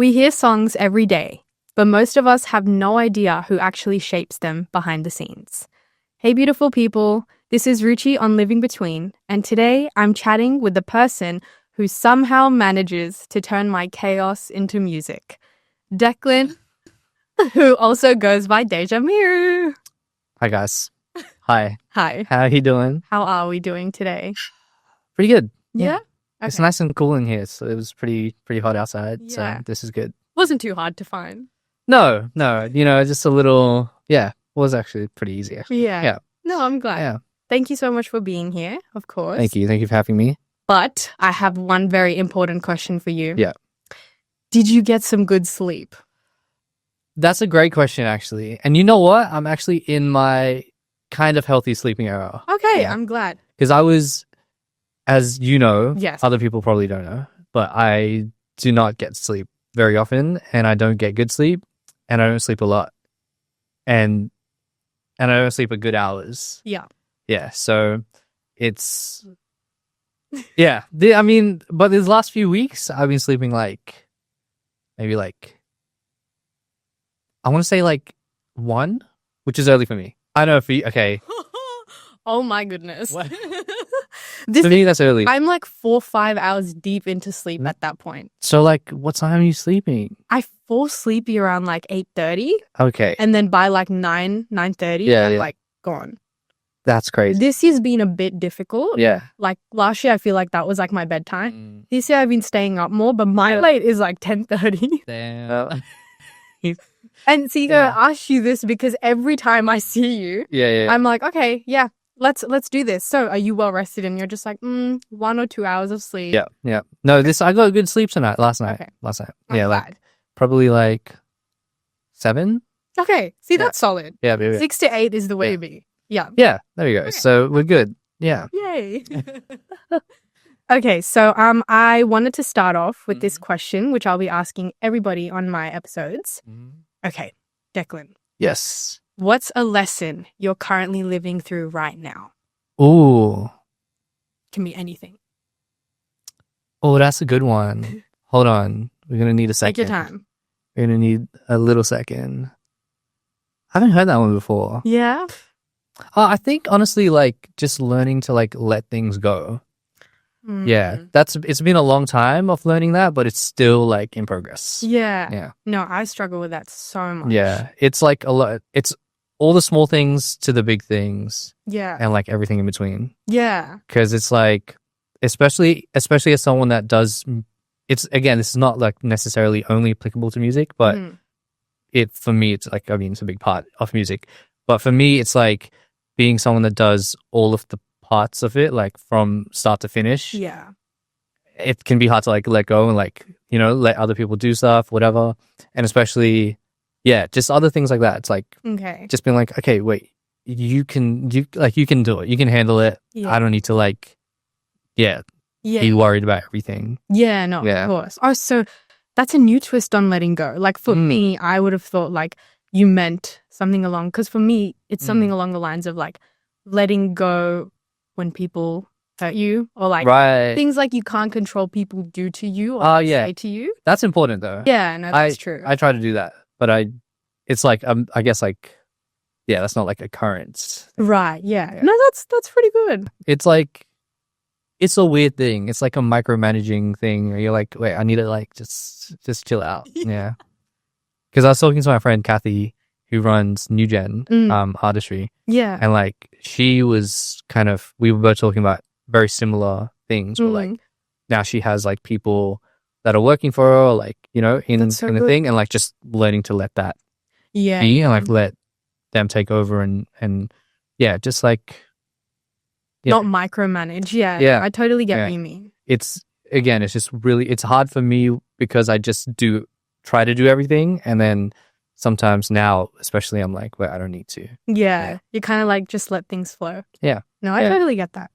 We hear songs every day, but most of us have no idea who actually shapes them behind the scenes. Hey, beautiful people, this is Ruchi on Living Between, and today I'm chatting with the person who somehow manages to turn my chaos into music. Declan, who also goes by Deja Miru. Hi, guys. Hi. Hi. How are you doing? How are we doing today? Pretty good. Yeah? Okay. It's nice and cool in here. So it was pretty hot outside. Yeah. So this is good. Wasn't too hard to find. No. Just a little, was actually pretty easy, actually. Yeah. No, I'm glad. Yeah. Thank you so much for being here, of course. Thank you. Thank you for having me. But I have one very important question for you. Yeah. Did you get some good sleep? That's a great question, actually. And you know what? I'm actually in my kind of healthy sleeping era. Okay, Yeah. I'm glad. Because I was, as you know, Yes. other people probably don't know, but I do not get sleep very often, and I don't get good sleep, and I don't sleep a lot. And I don't sleep a good hours. Yeah. Yeah, so it's but these last few weeks I've been sleeping maybe I want to say 1, which is early for me. I know for you, okay. Oh my goodness. What? For me, that's early. I'm 4 or 5 hours deep into sleep at that point. So what time are you sleeping? I fall sleepy around 8:30, Okay, and then by 9:30, I'm gone. that's crazy. This year's been a bit difficult. Yeah. Last year, I feel like that was my bedtime. Mm. This year, I've been staying up more, but my late is 10:30. Damn. And Siko, I asked you this because every time I see you, Yeah. I'm like, okay, yeah, let's do this. So, are you well rested? And you're just 1 or 2 hours of sleep. Yeah. No, I got good sleep last night. Okay. Yeah, glad. probably 7. Okay, see, that's solid. Yeah, baby. 6 to 8 is the way Yeah. to be. Yeah. Yeah, there you go. Okay. So we're good. Yeah. Yay. Okay, so I wanted to start off with this question, which I'll be asking everybody on my episodes. Okay, Declan, Yes. what's a lesson you're currently living through right now? Ooh. Can be anything. Oh, that's a good one. Hold on. We're going to need a second. Take your time. We're going to need a little second. I haven't heard that one before. Yeah? I think, honestly, just learning to, let things go. Yeah. It's been a long time of learning that, but it's still, in progress. Yeah. Yeah. No, I struggle with that so much. Yeah. It's, a lot. It's all the small things to the big things. Yeah. And, everything in between. Yeah. Because it's, especially as someone that does... It's, again, this is not, necessarily only applicable to music, but for me, it's, it's a big part of music. But for me, it's, being someone that does all of the parts of it, from start to finish. Yeah. It can be hard to let go and let other people do stuff, whatever. And especially, just other things like that. It's Okay. just being okay, wait, you can do it. You can handle it. Yeah. I don't need to be worried about everything. Yeah, no, Yeah. of course. Oh, so that's a new twist on letting go. For me, I would have thought you meant something along, because for me, it's something along the lines of letting go when people hurt you, or Right. things you can't control people do to you or say to you. That's important though. Yeah, no, that's true. I try to do that, but it's I guess that's not a current. Right, yeah. No, that's pretty good. It's it's a weird thing. It's a micromanaging thing where you're wait, I need to just chill out. Yeah. Because I was talking to my friend Kathy, who runs New Gen Artistry, Yeah. and she was we were both talking about very similar things, but now she has people that are working for her, or in That's so the good. thing, and just learning to let that Yeah. be, and let them take over, and just Yeah. Not micromanage. Yeah. Yeah. I totally get Yeah. what you mean. it's just really, it's hard for me because I just try to do everything, and then sometimes now, especially, I'm wait, I don't need to. Yeah. You kind of just let things flow. Yeah. No, I Yeah. totally get that.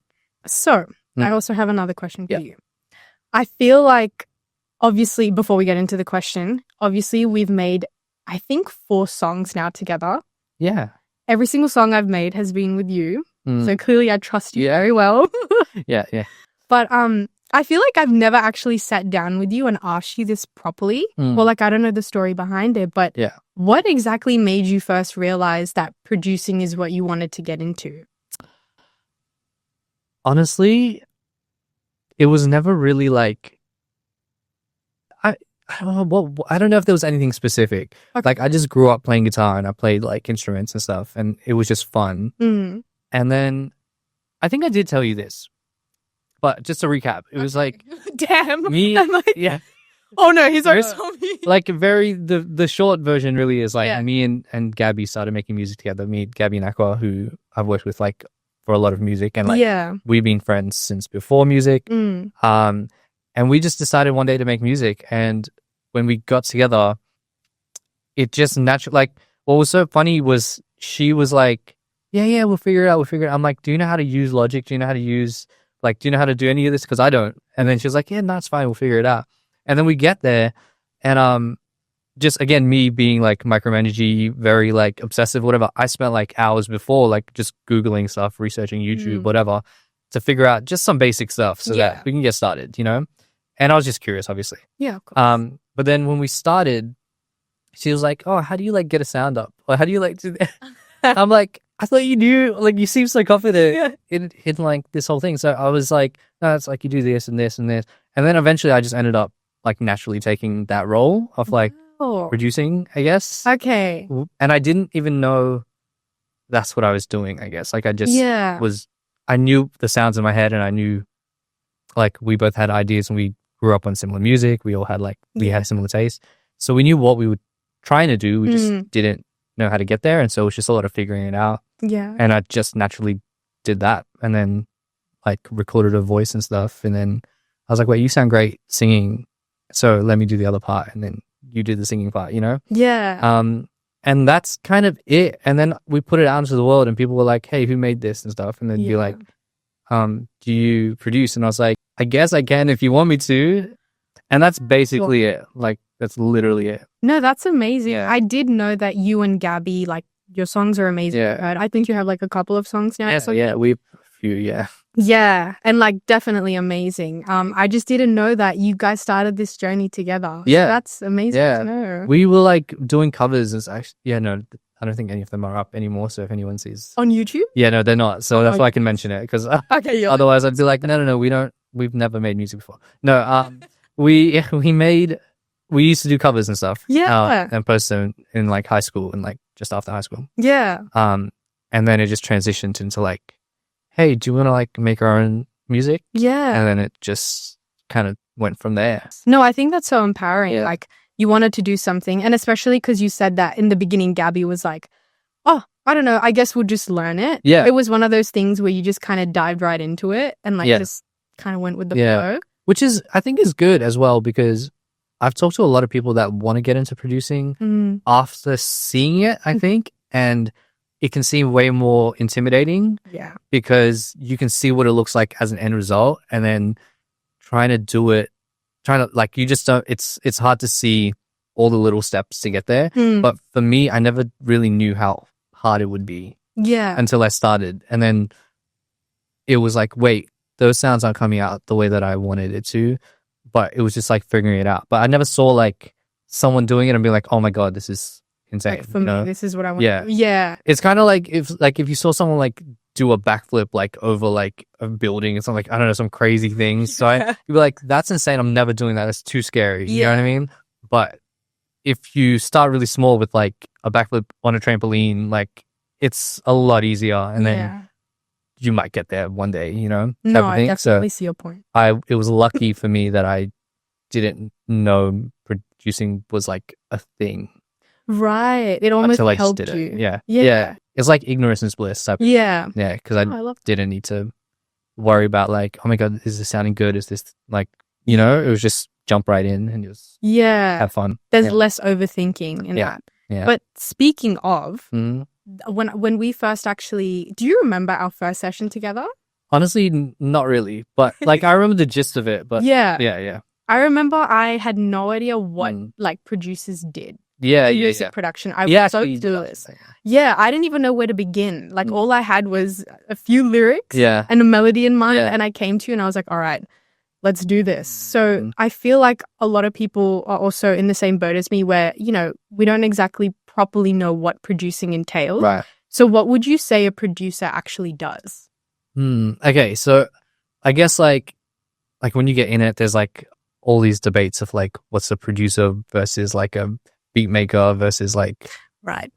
So, I also have another question for Yeah. you. I feel obviously, before we get into the question, obviously we've made, I think, 4 songs now together. Yeah. Every single song I've made has been with you. Mm. So clearly I trust you Yeah. very well. Yeah. But I feel like I've never actually sat down with you and asked you this properly. Well, like, I don't know the story behind it, but Yeah. what exactly made you first realize that producing is what you wanted to get into? Honestly, it was never really like I don't know I don't know if there was anything specific. Okay. Like I just grew up playing guitar and I played like instruments and stuff, and it was just fun. Mm. And then I think I did tell you this, but just to recap, it was like Damn. me. I'm like, Yeah, oh no, he's already Very- told me. like the short version really is like Yeah. me and Gabby started making music together. Me, Gabby and Aqua, who I've worked with like for a lot of music, and like Yeah. we've been friends since before music. Mm. And we just decided one day to make music. And when we got together, it just naturally, like, what was so funny was she was like, yeah, we'll figure it out. I'm like, do you know how to use Logic? Do you know how to use, like, do you know how to do any of this? Because I don't. And then she was like, yeah, no, it's fine. We'll figure it out. And then we get there and just, again, me being like micromanagey, very like obsessive, whatever. I spent like hours before, like just Googling stuff, researching YouTube, whatever, to figure out just some basic stuff so that we can get started, you know? And I was just curious, obviously. Yeah, of course. But then when we started, she was like, oh, how do you like get a sound up? Or how do you like do that? I'm like, I thought you knew, like you seem so confident in like this whole thing. So I was like, no, it's like you do this and this and this. And then eventually I just ended up like naturally taking that role of like producing, I guess. Okay. And I didn't even know that's what I was doing, I guess. Like I just I knew the sounds in my head, and I knew like we both had ideas and we grew up on similar music. We all had like, we had similar tastes. So we knew what we were trying to do. We just didn't know how to get there. And so it was just a lot of figuring it out. Yeah. And I just naturally did that. And then like recorded a voice and stuff. And then I was like, wait, you sound great singing. So let me do the other part. And then you did the singing part, you know? Yeah. And that's kind of it. And then we put it out into the world and people were like, hey, who made this and stuff? And then be like, do you produce? And I was like, I guess I can if you want me to. And that's basically it. Like, that's literally it. No, that's amazing. Yeah. I did know that you and Gabby, like, your songs are amazing. Yeah. Right? I think you have like a couple of songs now. We've a few, Yeah, and like definitely amazing. I just didn't know that you guys started this journey together. Yeah. So that's amazing to know. We were like doing covers. It's actually, no, I don't think any of them are up anymore. So if anyone sees On YouTube? Yeah, no, they're not. So that's why I can mention it, because Okay, otherwise I'd be like, no, we've never made music before. No, we used to do covers and stuff. Yeah. And post them in like high school and like just after high school. Yeah. And then it just transitioned into like, hey, do you want to like make our own music? Yeah. And then it just kind of went from there. No, I think that's so empowering. Yeah. Like, you wanted to do something, and especially because you said that in the beginning, Gabby was like, oh, I don't know, I guess we'll just learn it. Yeah. It was one of those things where you just kind of dived right into it and like just kind of went with the flow. Which is, I think, is good as well, because I've talked to a lot of people that want to get into producing after seeing it, I think, and it can seem way more intimidating. Yeah. Because you can see what it looks like as an end result, and then trying to like, you just don't, it's hard to see all the little steps to get there. But for me, I never really knew how hard it would be until I started. And then it was like, wait, those sounds aren't coming out the way that I wanted it to. But it was just like figuring it out. But I never saw like someone doing it and be like, oh my God, this is insane. Like, for me, this is what I want to do. Yeah. It's kind of like if you saw someone like do a backflip like over like a building or something, like, I don't know, some crazy things. So you'd be like, that's insane. I'm never doing that. That's too scary. You know what I mean? But if you start really small with like a backflip on a trampoline, like, it's a lot easier, and then you might get there one day, you know? No, I definitely see your point. It was lucky for me that I didn't know producing was like a thing. Right. It almost until I helped just did you. it. Yeah. It's like ignorance is bliss type. Yeah. Yeah, because I didn't need to worry about like, oh my God, is this sounding good? Is this like, you know, it was just jump right in and just have fun. There's less overthinking in that. Yeah. But speaking of, when we first actually, do you remember our first session together? Honestly, not really. But like, I remember the gist of it. But yeah. I remember I had no idea what like producers did. Music production. I was so clueless. Yeah, I didn't even know where to begin. Like, all I had was a few lyrics and a melody in mind. And I came to you and I was like, all right, let's do this. So I feel like a lot of people are also in the same boat as me where, you know, we don't exactly properly know what producing entails. Right. So what would you say a producer actually does? Okay, so I guess like when you get in it, there's like all these debates of like what's a producer versus like a beat maker versus like Right.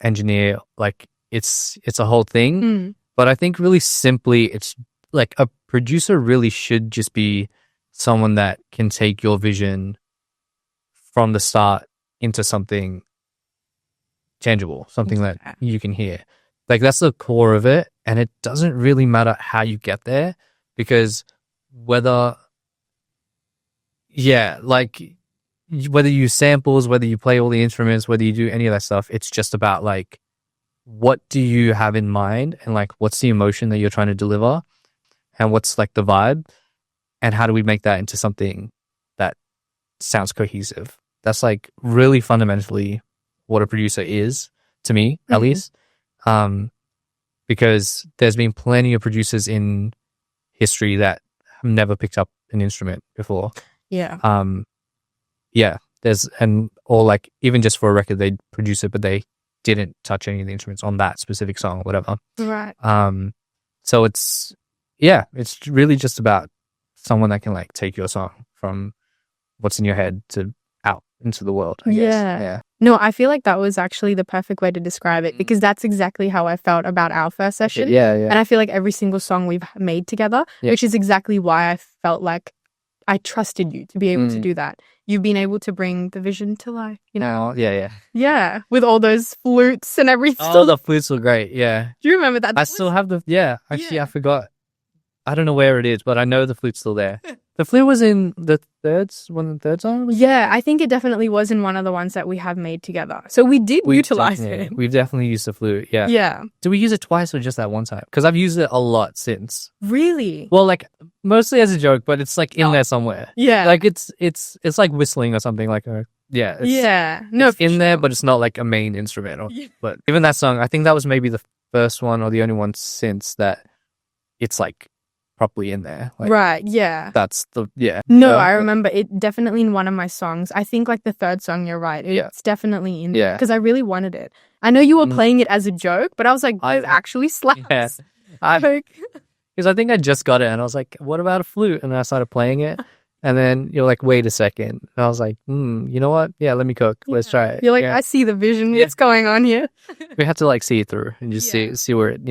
engineer. Like it's a whole thing. But I think really simply, it's like a producer really should just be someone that can take your vision from the start into something tangible, something that you can hear. Like that's the core of it. And it doesn't really matter how you get there, because whether you use samples, whether you play all the instruments, whether you do any of that stuff, it's just about like, what do you have in mind, and like what's the emotion that you're trying to deliver, and what's like the vibe, and how do we make that into something that sounds cohesive. That's like really fundamentally what a producer is to me, at least. Because there's been plenty of producers in history that have never picked up an instrument before. Or like even just for a record, they produce it, but they didn't touch any of the instruments on that specific song or whatever. Right. So it's really just about someone that can like take your song from what's in your head to out into the world, I guess. Yeah. No, I feel like that was actually the perfect way to describe it, because that's exactly how I felt about our first session. Yeah. And I feel like every single song we've made together, which is exactly why I felt like I trusted you to be able to do that. You've been able to bring the vision to life, you know? Yeah, with all those flutes and everything. Oh, the flutes were great, yeah. Do you remember that? I still have actually, I forgot. I don't know where it is, but I know the flute's still there. The flute was in the third song? Yeah, I think it definitely was in one of the ones that we have made together. So we did utilize it. We've definitely used the flute, yeah. Yeah. Did we use it twice or just that one time? Because I've used it a lot since. Really? Well, like mostly as a joke, but it's like in there somewhere. Yeah. Like it's like whistling or something like No, it's in there, but it's not like a main instrument. But even that song, I think that was maybe the first one or the only one since that it's like properly in there. Like, right, yeah. That's No, I remember it definitely in one of my songs. I think like the third song, you're right. It's definitely in there because I really wanted it. I know you were playing it as a joke, but I was like, this actually slaps. Yeah. Because I think I just got it and I was like, what about a flute? And then I started playing it. And then you're like, wait a second. And I was like, you know what? Yeah, let me cook. Let's try it. You're like, I see the vision. What's going on here? We had to like see it through and just see where it,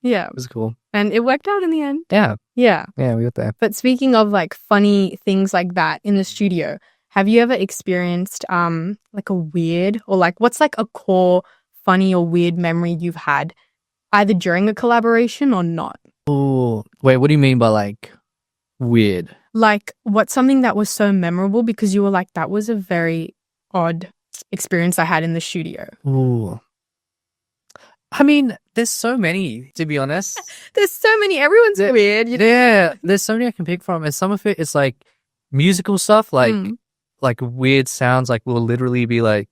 it was cool. And it worked out in the end. Yeah. Yeah. Yeah, we got there. But speaking of like funny things like that in the studio, have you ever experienced like a weird or like what's like a core funny or weird memory you've had either during a collaboration or not? Oh, wait, what do you mean by like weird? Like what's something that was so memorable because you were like, that was a very odd experience I had in the studio? Ooh. I mean, there's so many, to be honest. There's so many. Everyone's weird. Yeah, there's so many I can pick from. And some of it is like musical stuff, like weird sounds. Like will literally be like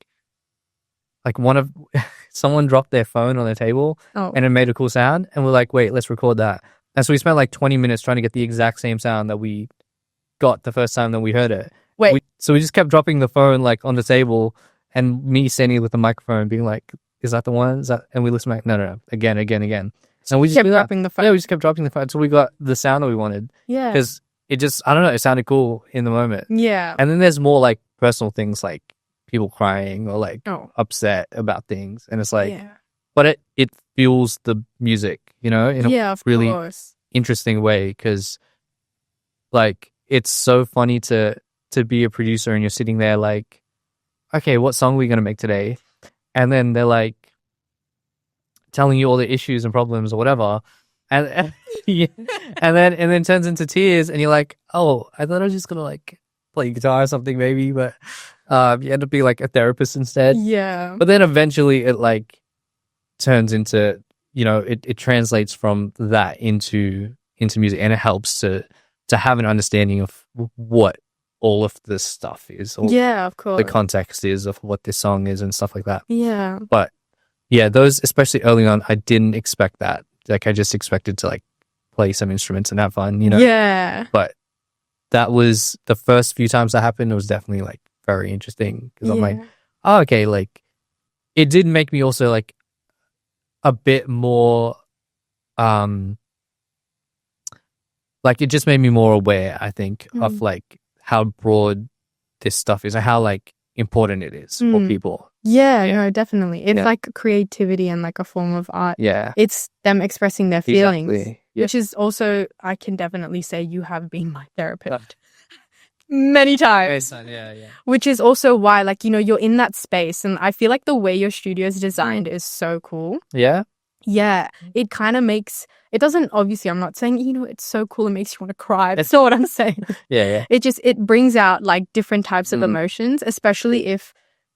someone dropped their phone on the table and it made a cool sound. And we're like, wait, let's record that. And so we spent like 20 minutes trying to get the exact same sound that we got the first time that we heard it. So we just kept dropping the phone like on the table and me standing with the microphone being like, is that the one? And we listened back, no. Again. And we just kept dropping the phone. Yeah, we just kept dropping the phone until we got the sound that we wanted. Yeah. Because it just, I don't know, it sounded cool in the moment. Yeah. And then there's more like personal things like people crying or like upset about things. And it's like, but it fuels the music, in a really interesting way. Because like, it's so funny to be a producer and you're sitting there like, okay, what song are we going to make today? And then they're like telling you all the issues and problems or whatever, and then turns into tears, and you're like, oh, I thought I was just gonna like play guitar or something maybe, but you end up being like a therapist instead. Yeah. But then eventually it like turns into it translates from that into music, and it helps to have an understanding of what all of this stuff is. Of course. The context is of what this song is and stuff like that. Yeah. But yeah, those, especially early on, I didn't expect that. Like I just expected to like play some instruments and have fun, Yeah. But that was the first few times that happened. It was definitely like very interesting because I'm like, Yeah. oh, okay, like it did make me also like a bit more, like it just made me more aware, I think, of like how broad this stuff is and how like important it is for people. Yeah, Yeah. no, definitely. It's Yeah. like creativity and like a form of art. Yeah, It's them expressing their feelings, exactly. Yeah. which is also, I can definitely say you have been my therapist many times. Yeah, yeah. Which is also why, like, you know, you're in that space. And I feel like the way your studio is designed is so cool. Yeah. Yeah, it kind of makes, it doesn't, obviously, I'm not saying, you know, it's so cool, it makes you want to cry. That's not what I'm saying. Yeah. It brings out like different types of emotions, especially if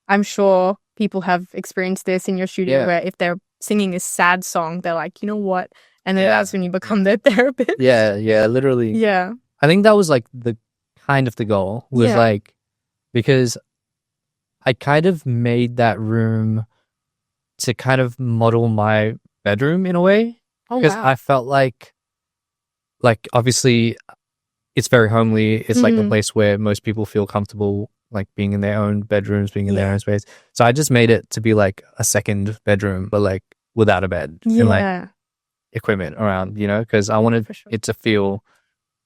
I'm sure people have experienced this in your studio where if they're singing a sad song, they're like, you know what? And then that's when you become their therapist. Yeah, literally. Yeah. I think that was like the kind of the goal was like, because I kind of made that room to kind of model my bedroom in a way. Oh, Because wow. I felt like obviously it's very homely. It's like a place where most people feel comfortable, like being in their own bedrooms, being in their own space. So I just made it to be like a second bedroom, but like without a bed and like equipment around, you know, because I wanted it to feel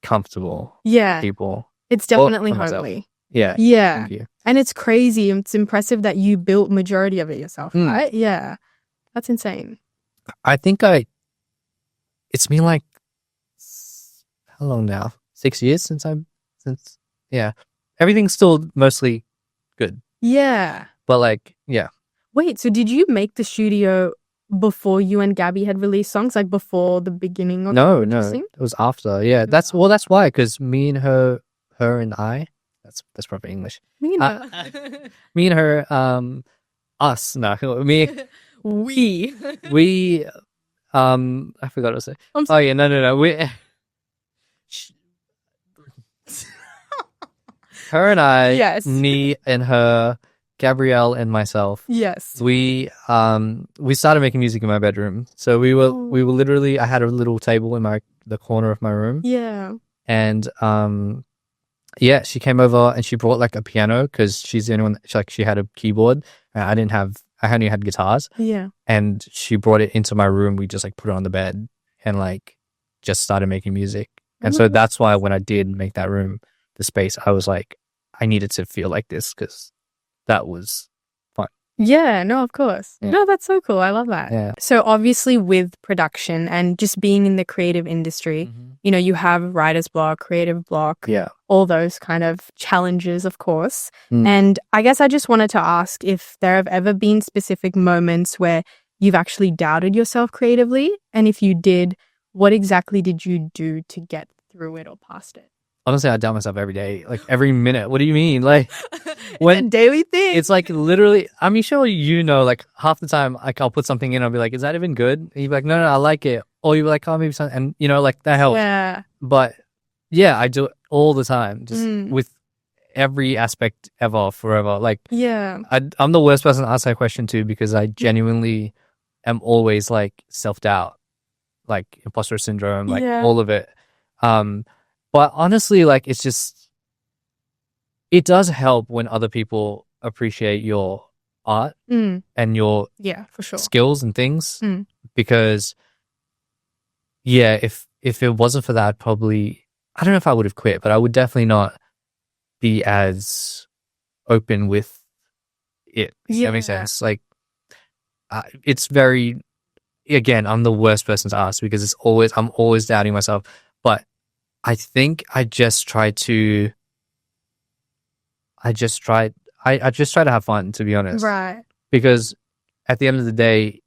comfortable. Yeah. People. It's definitely for myself. homely. Yeah. Yeah. Thank you. And it's crazy. It's impressive that you built majority of it yourself, right? Yeah. That's insane. I think it's been like, how long now? 6 years since everything's still mostly good. Yeah. But like, yeah. Wait, so did you make the studio before you and Gabby had released songs, like before the beginning of No, producing? it was after. Yeah, that's why, because me and her and I, that's proper English. Me and her. Me and her, us, no, me, We. we, I forgot what to say. I'm Oh yeah, no, we, her and I, Yes. me and her, Gabrielle and myself. Yes. We started making music in my bedroom. So we were literally, I had a little table in the corner of my room. Yeah. And yeah, she came over and she brought like a piano because she's the only one she had a keyboard. I only had guitars. Yeah. And she brought it into my room. We just like put it on the bed and like just started making music. And so that's why when I did make that room, the space, I was like, I needed to feel like this because that was fun. Yeah, no, of course. Yeah. No, that's so cool. I love that. Yeah. So obviously with production and just being in the creative industry, you know, you have writer's block, creative block, all those kind of challenges, of course. And I guess I just wanted to ask if there have ever been specific moments where you've actually doubted yourself creatively. And if you did, what exactly did you do to get through it or past it? Honestly, I doubt myself every day, like every minute. What do you mean? Like It's a daily thing. It's like literally, I mean, sure, you know, like half the time, like I'll put something in, I'll be like, is that even good? And you'll be like, no, I like it. Or you'll be like, oh, maybe something. And you know, like that helps. Yeah. But yeah, I do it all the time, just with every aspect ever, forever. Like, yeah. I'm the worst person to ask that question to because I genuinely am always like self-doubt, like imposter syndrome, like all of it. But honestly, like it's just, it does help when other people appreciate your art and your for sure. skills and things because if it wasn't for that, probably, I don't know if I would have quit, but I would definitely not be as open with it. That makes sense. Like it's very, again, I'm the worst person to ask because I'm always doubting myself, but I think I just try to have fun, to be honest. Right. Because at the end of the day,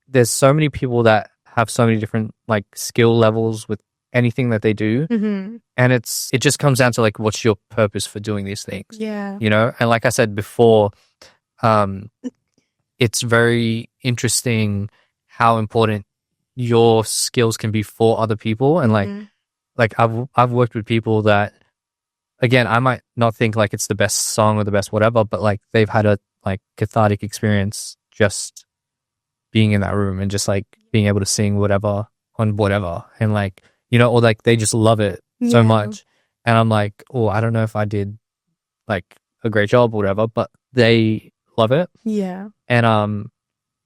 there's so many people that have so many different like skill levels with anything that they do. And it just comes down to like, what's your purpose for doing these things? Yeah. You know? And like I said before, it's very interesting how important your skills can be for other people. And like I've worked with people that, again, I might not think like it's the best song or the best whatever, but like they've had a like cathartic experience just being in that room and just like being able to sing whatever on whatever. And like, you know, or like they just love it so much. and I'm like, oh, I don't know if I did like a great job or whatever, but they love it. Yeah. And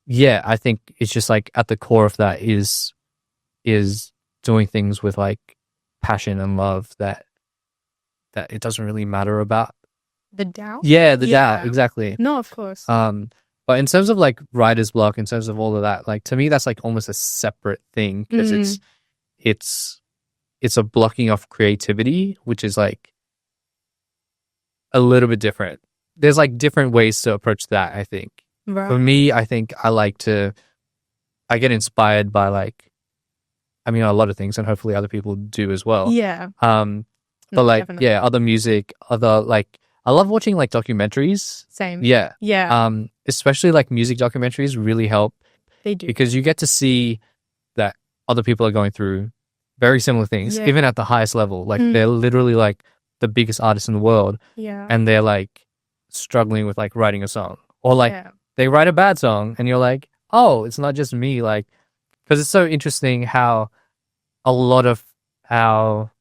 yeah, I think it's just like at the core of that is doing things with like passion and love, that it doesn't really matter about The doubt? the doubt, Yeah. exactly. No, of course. But in terms of like writer's block, in terms of all of that, like to me that's like almost a separate thing, because it's a blocking of creativity, which is like a little bit different. There's like different ways to approach that, I think. Right. For me, I think I get inspired by like, I mean, a lot of things, and hopefully other people do as well. Yeah. But like, Definitely. yeah, other music, other like, I love watching like documentaries. Same. Yeah. Yeah. Especially like music documentaries really help, They do. because you get to see that other people are going through very similar things, Yeah. even at the highest level. Like they're literally like the biggest artists in the world, Yeah. and they're like struggling with like writing a song, or like Yeah. they write a bad song and you're like, oh, it's not just me. Like, because it's so interesting how a lot of our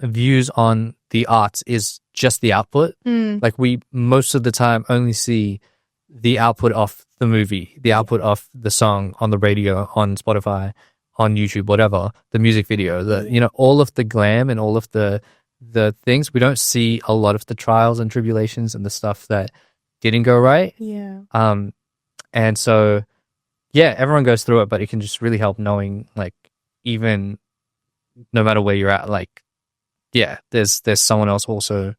views on the arts is just the output. Like we most of the time only see the output of the movie, the output of the song on the radio, on Spotify, on YouTube, whatever, the music video, all of the glam and all of the things. We don't see a lot of the trials and tribulations and the stuff that didn't go right. Yeah. And so, yeah, everyone goes through it, but it can just really help knowing, like, even no matter where you're at, like, yeah, there's someone else also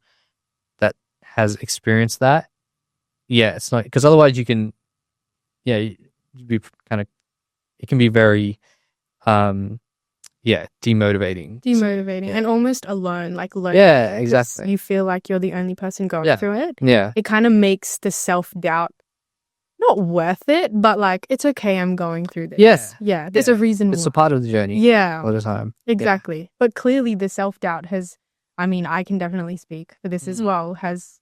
that has experienced that. Yeah, it's not, because otherwise you can, yeah, you'd be kind of, it can be very, demotivating. Demotivating and almost alone, like lonely. Yeah, because exactly. You feel like you're the only person going Yeah. through it. Yeah. It kind of makes the self-doubt not worth it, but like, it's okay, I'm going through this. Yeah. Yeah, there's a reason It's why. a part of the journey. Yeah, All the time. exactly. But clearly the self-doubt has, I mean, I can definitely speak for this as well, has,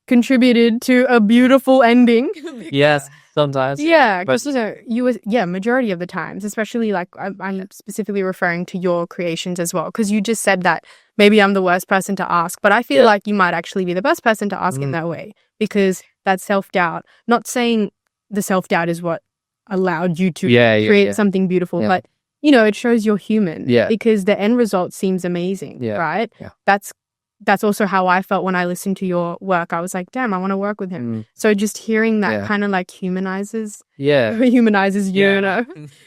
contributed to a beautiful ending. Yes, sometimes. Yeah, But- because majority of the times, especially like I'm specifically referring to your creations as well, because you just said that maybe I'm the worst person to ask, but I feel like you might actually be the best person to ask in that way, because that self-doubt, not saying the self-doubt is what allowed you to create something beautiful, but it shows you're human, because the end result seems amazing, right? Yeah. That's also how I felt when I listened to your work. I was like, damn, I want to work with him. So just hearing that kind of like humanizes you,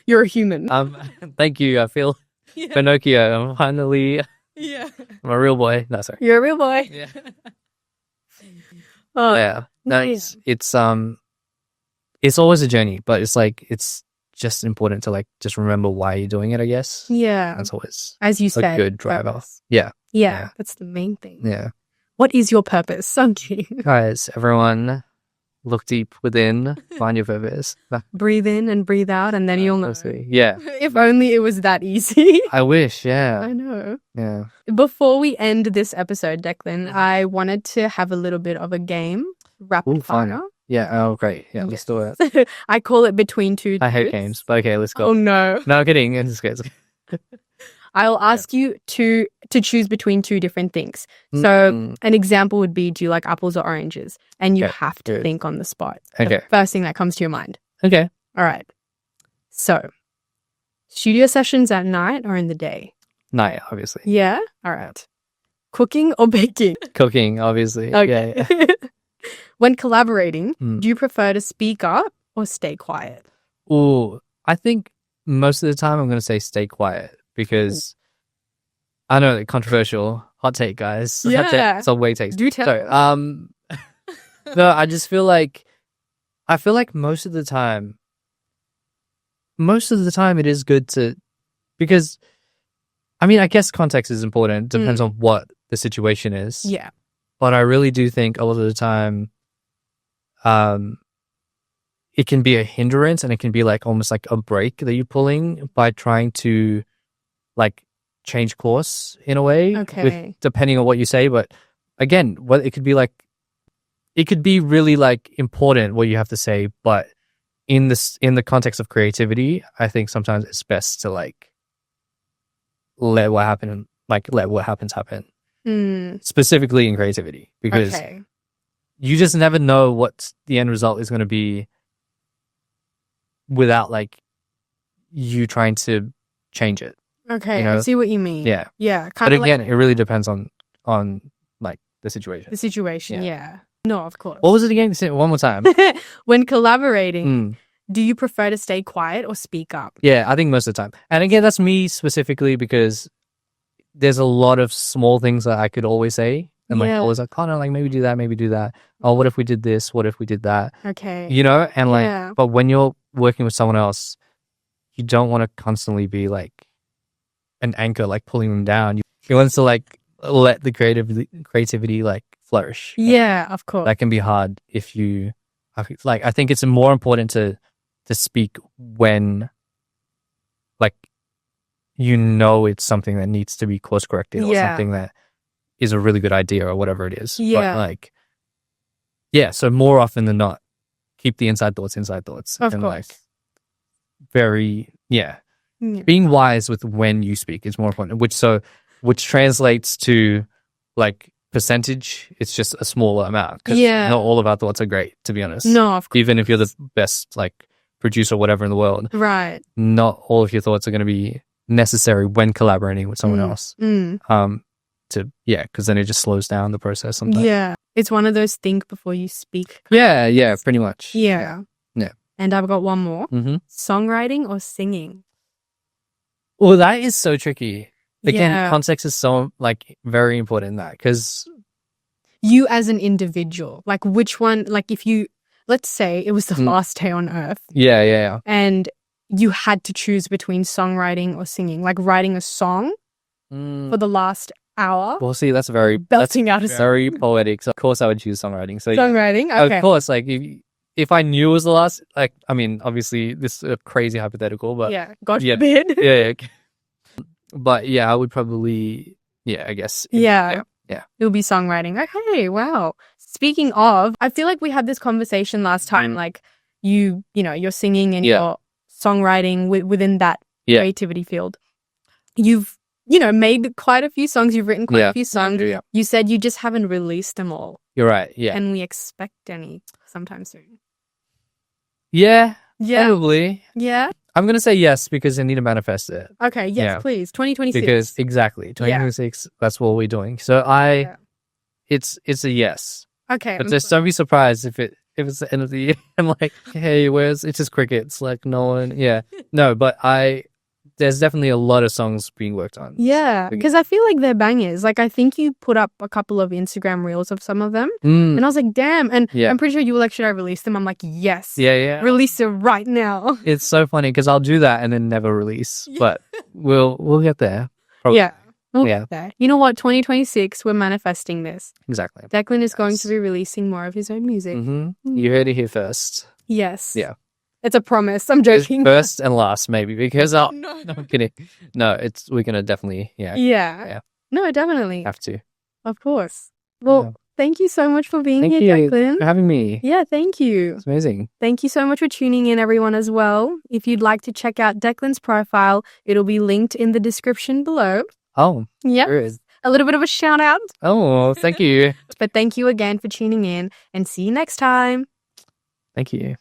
you're a human. Thank you. I feel Pinocchio. I'm finally I'm a real boy. No, sorry. You're a real boy. Yeah. Oh, Yeah. No, it's always a journey, but it's like, it's just important to like just remember why you're doing it, I guess. Yeah. That's always as you a said, good driver. purpose. Yeah. Yeah, that's the main thing. Yeah. What is your purpose? Okay. Guys, everyone, look deep within, find your purpose. Breathe in and breathe out, and then you'll know. Yeah. If only it was that easy. I wish, yeah. I know. Yeah. Before we end this episode, Declan, I wanted to have a little bit of a game, rapid fun. fire. Yeah. Oh, great. Yeah, let's do it. I call it Between Two I hate Truths. games, but okay, let's go. Oh no. No, I'm kidding. It's good. I'll ask you to choose between two different things. So an example would be, do you like apples or oranges? And you have to think on the spot. Okay. The first thing that comes to your mind. Okay. All right. So, studio sessions at night or in the day? Night, obviously. Yeah? All right. Cooking or baking? Cooking, obviously. Okay. Yeah. When collaborating, do you prefer to speak up or stay quiet? Ooh, I think most of the time I'm going to say stay quiet, because I know, controversial hot take, guys. Yeah. It's a way takes. Do tell. So, no, I just feel like most of the time it is good to, because I mean, I guess context is important. Depends on what the situation is. Yeah. But I really do think a lot of the time, it can be a hindrance, and it can be like almost like a brake that you're pulling by trying to like change course in a way, Okay. depending on what you say. But again, it could be really like important what you have to say, but in the context of creativity, I think sometimes it's best to like let what happen like let what happens happen. Specifically in creativity, because you just never know what the end result is going to be without like you trying to change it. Okay, you know? I see what you mean. Yeah. Kind But of again, it really depends on like the situation. the situation. Yeah. No, of course. What was it again? Say it one more time. When collaborating, do you prefer to stay quiet or speak up? Yeah, I think most of the time. And again, that's me specifically, because there's a lot of small things that I could always say. And like always like, oh no, like maybe do that. Oh, what if we did this? What if we did that? Okay. You know? And like, but when you're working with someone else, you don't want to constantly be like an anchor, like pulling them down. You want to like let the creativity like flourish. Yeah, of course. That can be hard if you like. I think it's more important to speak when like you know it's something that needs to be course corrected or something that is a really good idea or whatever it is. Yeah. But like, yeah. So more often than not, keep the inside thoughts. Of and course. Like being wise with when you speak is more important, which translates to like percentage. It's just a smaller amount, because not all of our thoughts are great, to be honest. No, of course. Even if you're the best like producer or whatever in the world, right? Not all of your thoughts are going to be necessary when collaborating with someone else. Because then it just slows down the process sometimes. Yeah, it's one of those think before you speak. Yeah, pretty much. Yeah. And I've got one more. Songwriting or singing? Well, that is so tricky. Again, context is so like very important in that, because you as an individual, like which one, like if you, let's say it was the last day on earth. Yeah. And you had to choose between songwriting or singing, like writing a song for the last hour. Well, see, that's very very poetic. So of course I would choose songwriting. So songwriting, okay. Of course, like if I knew it was the last, like, I mean, obviously this is a crazy hypothetical, but God forbid. Yeah. But yeah, I would probably, I guess. Yeah. It would be songwriting. Okay, wow. Speaking of, I feel like we had this conversation last time, like you're singing and you're songwriting within that creativity field. You've, made quite a few songs. You've written quite a few songs. Yeah. You said you just haven't released them all. You're right. Yeah. Can we expect any sometime soon? Yeah. Probably. Yeah. I'm going to say yes, because I need to manifest it. Okay. Yes, please. 2026. Because exactly 2026, that's what we're doing. So it's a yes. Okay. But just don't be surprised if it's the end of the year. I'm like, hey, it's just crickets. Like no one. Yeah. No, but there's definitely a lot of songs being worked on. Yeah, because I feel like they're bangers. Like I think you put up a couple of Instagram reels of some of them, and I was like, damn. And I'm pretty sure you were like, should I release them? I'm like, yes. Yeah. Release it right now. It's so funny because I'll do that and then never release, but we'll get there. Probably. Yeah. We'll get there. You know what? 2026, we're manifesting this. Exactly. Declan is going to be releasing more of his own music. You heard it here first. Yes. Yeah. It's a promise. I'm joking. It's first and last, maybe, because no, I'm kidding. No, we're gonna definitely, Yeah. No, definitely. Have to. Of course. Well, thank you so much for being here, Declan. Thank you for having me. Yeah, thank you. It's amazing. Thank you so much for tuning in, everyone, as well. If you'd like to check out Declan's profile, it'll be linked in the description below. Oh, yeah. There is. A little bit of a shout out. Oh, thank you. But thank you again for tuning in, and see you next time. Thank you.